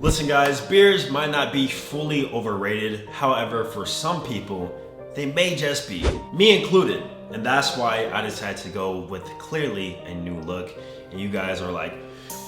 Listen guys, beards might not be fully overrated. However, for some people, they may just be, me included. And that's why I decided to go with clearly a new look. And you guys are like,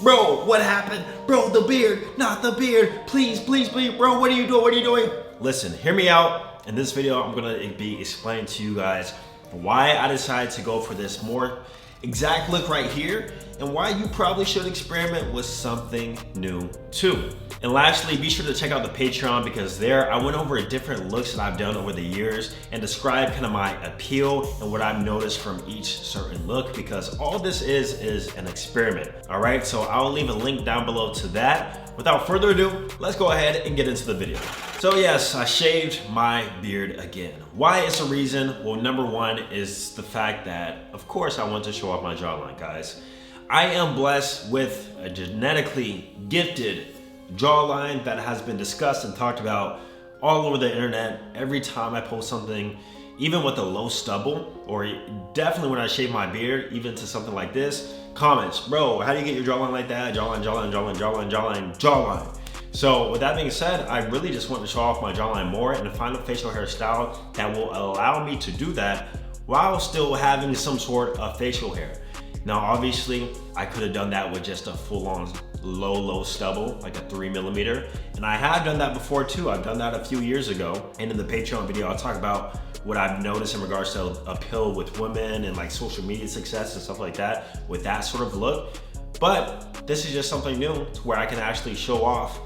bro, what happened? Bro, the beard, not the beard. Please, please, please, bro, what are you doing? What are you doing? Listen, hear me out. In this video, I'm gonna be explaining to you guys why I decided to go for this more exact look right here and why you probably should experiment with something new too. And lastly, be sure to check out the Patreon because there I went over different looks that I've done over the years and describe kind of my appeal and what I've noticed from each certain look, because all this is an experiment. All right, so I'll leave a link down below to that. Without further ado, let's go ahead and get into the video. So yes, I shaved my beard again. Why is the reason? Well, number one is the fact that, of course, I want to show off my jawline, guys. I am blessed with a genetically gifted jawline that has been discussed and talked about all over the internet. Every time I post something, even with a low stubble, or definitely when I shave my beard, even to something like this, comments, bro, how do you get your jawline like that? Jawline, jawline, jawline, jawline, jawline, jawline. So with that being said, I really just want to show off my jawline more and find a facial hairstyle that will allow me to do that while still having some sort of facial hair. Now, obviously, I could have done that with just a full-on low stubble, like a 3mm. And I have done that before too. I've done that a few years ago. And in the Patreon video, I'll talk about what I've noticed in regards to appeal with women and like social media success and stuff like that with that sort of look. But this is just something new to where I can actually show off,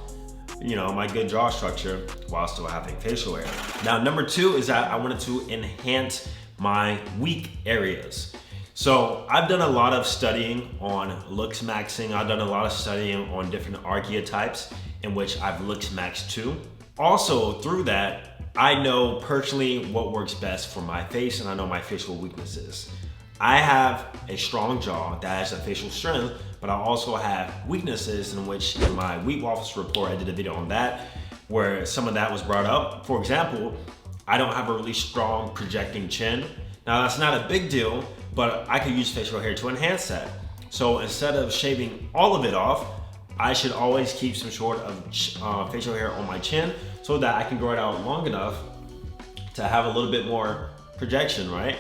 you know, my good jaw structure while still having facial hair. Now, number two is that I wanted to enhance my weak areas. So I've done a lot of studying on looks maxing. I've done a lot of studying on different archetypes in which I've looks maxed too. Also through that, I know personally what works best for my face and I know my facial weaknesses. I have a strong jaw that has a facial strength, but I also have weaknesses in which in my Wheat Waffles report, I did a video on that where some of that was brought up. For example, I don't have a really strong projecting chin. Now that's not a big deal, but I could use facial hair to enhance that. So instead of shaving all of it off, I should always keep some sort of facial hair on my chin so that I can grow it out long enough to have a little bit more projection, right?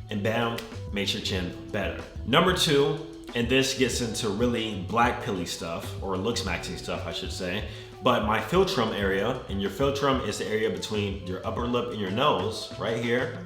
And bam, makes your chin better. Number two, and this gets into really black pilly stuff, or looks maxing stuff, I should say, but my philtrum area, and your philtrum is the area between your upper lip and your nose, right here.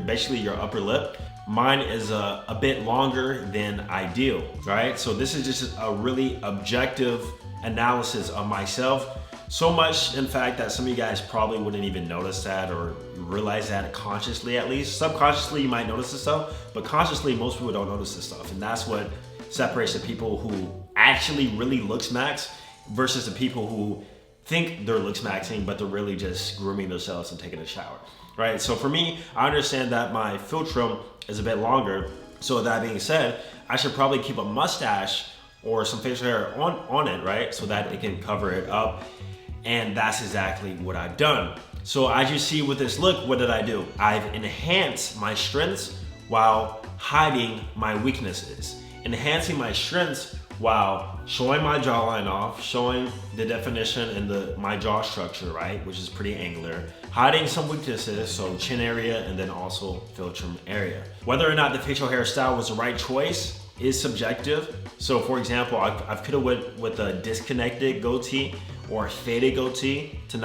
Basically your upper lip. Mine is a bit longer than ideal, right? So this is just a really objective analysis of myself. So much, in fact, that some of you guys probably wouldn't even notice that or realize that consciously at least. Subconsciously, you might notice this stuff, but consciously, most people don't notice this stuff. And that's what separates the people who actually really looks max versus the people who think they're looks maxing, but they're really just grooming themselves and taking a shower, right? So for me, I understand that my philtrum is a bit longer. So with that being said, I should probably keep a mustache or some facial hair on it, right? So that it can cover it up. And that's exactly what I've done. So as you see with this look, what did I do? I've enhanced my strengths while hiding my weaknesses. Enhancing my strengths while showing my jawline off, showing the definition and my jaw structure, right, which is pretty angular. Hiding some weaknesses, so chin area and then also philtrum area. Whether or not the facial hairstyle was the right choice is subjective. So for example, I could have went with a disconnected goatee or faded goatee to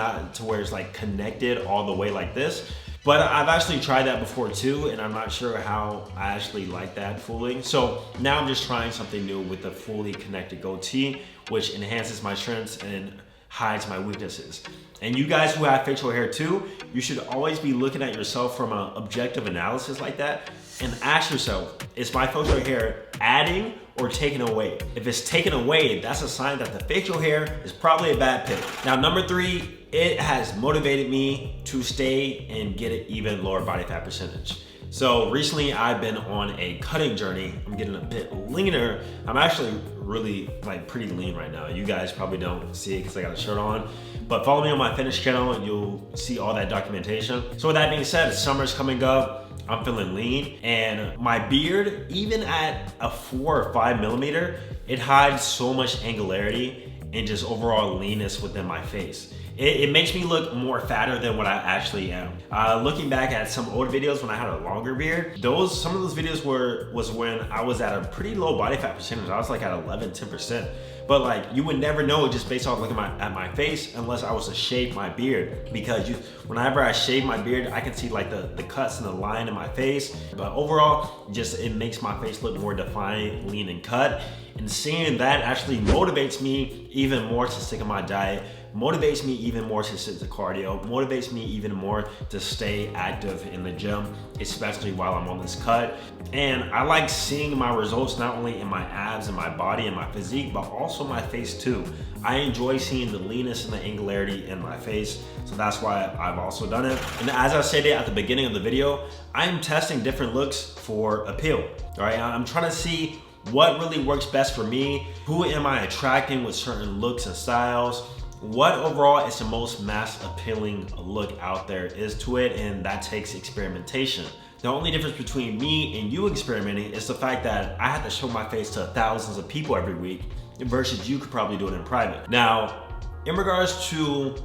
where it's like connected all the way like this. But I've actually tried that before too, and I'm not sure how I actually like that fully. So now I'm just trying something new with the fully connected goatee, which enhances my strengths and hides my weaknesses. And you guys who have facial hair too, you should always be looking at yourself from an objective analysis like that and ask yourself, is my facial hair adding or taken away? If it's taken away, that's a sign that the facial hair is probably a bad pick. Now, number three, it has motivated me to stay and get an even lower body fat percentage. So recently I've been on a cutting journey. I'm getting a bit leaner. I'm actually really like pretty lean right now. You guys probably don't see it because I got a shirt on, but follow me on my fitness channel and you'll see all that documentation. So with that being said, summer's coming up. I'm feeling lean, and my beard, even at a 4 or 5 millimeter, it hides so much angularity and just overall leanness within my face. It makes me look more fatter than what I actually am. Looking back at some old videos when I had a longer beard, some of those videos was when I was at a pretty low body fat percentage. I was like at 11–10%. But like, you would never know just based off looking at my face unless I was to shave my beard, because whenever I shave my beard, I can see like the cuts and the line in my face. But overall, just it makes my face look more defined, lean, and cut. And seeing that actually motivates me even more to stick on my diet, motivates me even more to stick to cardio, motivates me even more to stay active in the gym, especially while I'm on this cut. And I like seeing my results not only in my abs and my body and my physique, but also my face too. I enjoy seeing the leanness and the angularity in my face, so that's why I've also done it. And as I stated at the beginning of the video, I'm testing different looks for appeal. All right, I'm trying to see what really works best for me. Who am I attracting with certain looks and styles? What overall is the most mass appealing look out there is to it, and that takes experimentation. The only difference between me and you experimenting is the fact that I have to show my face to thousands of people every week versus you could probably do it in private. Now, in regards to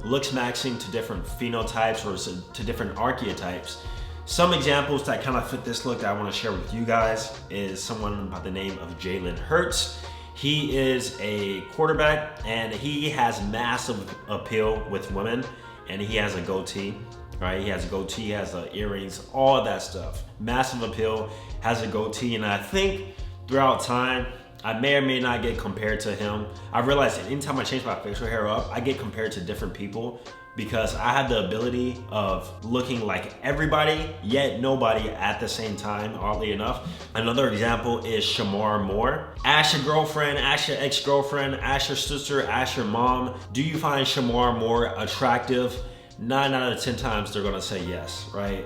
looks maxing to different phenotypes or to different archetypes, some examples that kind of fit this look that I want to share with you guys is someone by the name of Jalen Hurts. He is a quarterback and he has massive appeal with women, and he has a goatee, right? He has a goatee, he has earrings, all of that stuff. Massive appeal, has a goatee, and I think throughout time, I may or may not get compared to him. I realized that anytime I change my facial hair up, I get compared to different people because I have the ability of looking like everybody, yet nobody at the same time, oddly enough. Another example is Shamar Moore. Ask your girlfriend, ask your ex-girlfriend, ask your sister, ask your mom, do you find Shamar Moore attractive? 9 out of 10 times they're gonna say yes, right?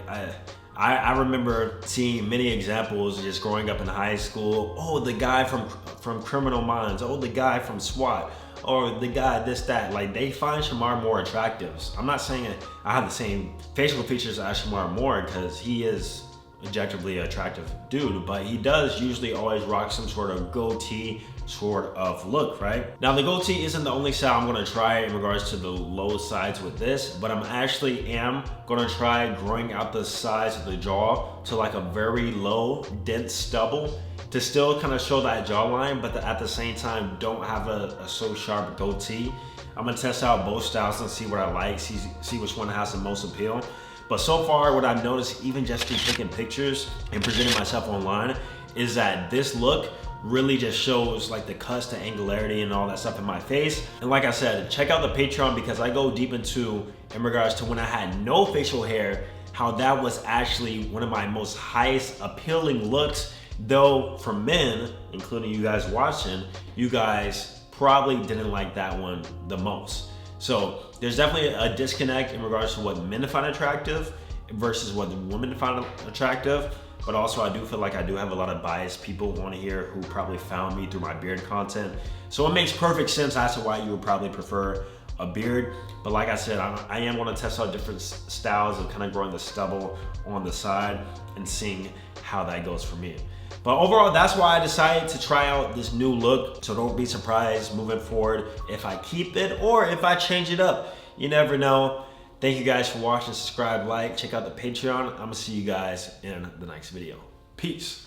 I remember seeing many examples just growing up in high school. Oh, the guy from Criminal Minds. Oh, the guy from SWAT. Or the guy this, that. Like, they find Shamar Moore attractive. I'm not saying I have the same facial features as Shamar Moore, because he is objectively attractive dude, but he does usually always rock some sort of goatee sort of look, right? Now, the goatee isn't the only style I'm gonna try in regards to the low sides with this, but I'm gonna try growing out the sides of the jaw to like a very low, dense stubble to still kind of show that jawline, but at the same time, don't have a so sharp goatee. I'm gonna test out both styles and see what I like, see which one has the most appeal. But so far, what I've noticed, even just through taking pictures and presenting myself online, is that this look really just shows like the cuts, the angularity, and all that stuff in my face. And like I said, check out the Patreon, because I go deep into, in regards to when I had no facial hair, how that was actually one of my most highest appealing looks. Though for men, including you guys watching, you guys probably didn't like that one the most. So there's definitely a disconnect in regards to what men find attractive versus what women find attractive. But also, I do feel like I do have a lot of biased people on here who probably found me through my beard content. So it makes perfect sense as to why you would probably prefer a beard. But like I said, I am going to test out different styles of kind of growing the stubble on the side and seeing how that goes for me. But overall, that's why I decided to try out this new look. So don't be surprised moving forward if I keep it or if I change it up. You never know. Thank you guys for watching. Subscribe, like, check out the Patreon. I'm gonna see you guys in the next video. Peace.